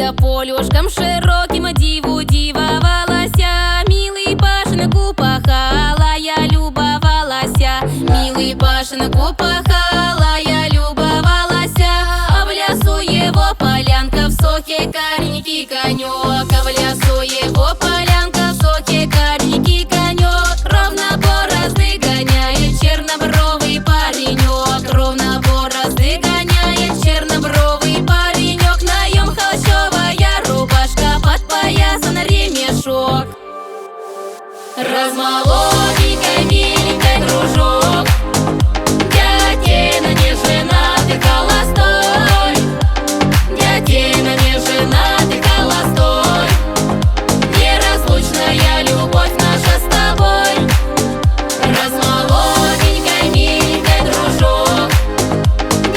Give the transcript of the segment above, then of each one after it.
Пашенька полюшкам широким диву дивовалася. Милый Пашенку пахала, я любовалася. Милый Пашенку пахала, я любовалася. А в лесу его полянка, в соке коренький конек. А в лесу его полянка, в соке коренький конек. Ровно борозды гоняет чернобровый паренек. Ровно борозды гоняет чернобровый паренек. На нем холщовая рубашка, подпоясан ремешок. Раз молоденькой, миленькой дружок, дядина не женатый, холостой. Дядина не женатый, холостой. Неразлучная любовь наша с тобой. Раз молоденькой, миленькой дружок,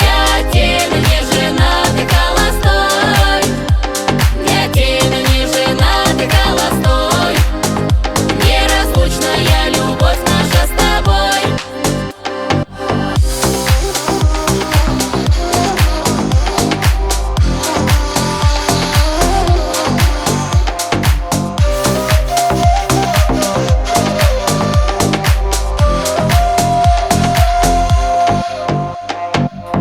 дядина не женатый, холостой. Дядина не женатый, холостой. Неразлучная любовь наша с тобой.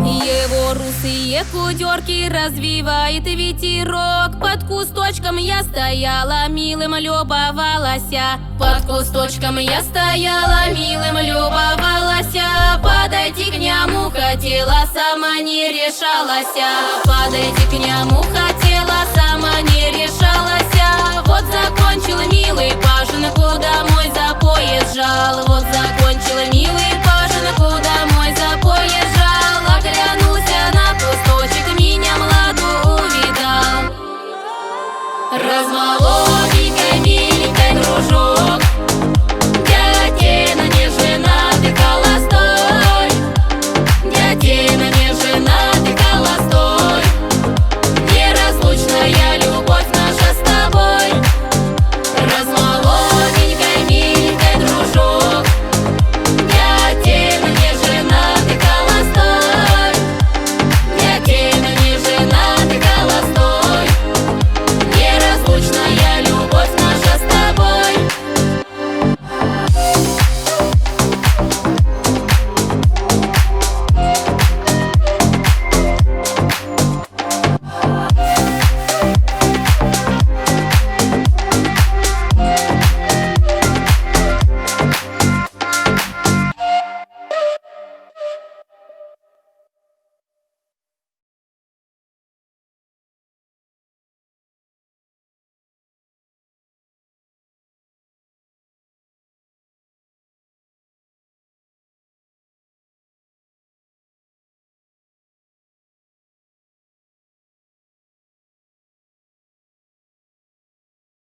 Его русые кудерки развивает ветерок. Под кусточком я стояла, милым любовалася. Под кусточком я стояла, милым любовалася. Подойти к нему хотела, сама не решалася. Подойти к нему хотела, сама не решалася. Вот закончил милый Пашенку домой забрался.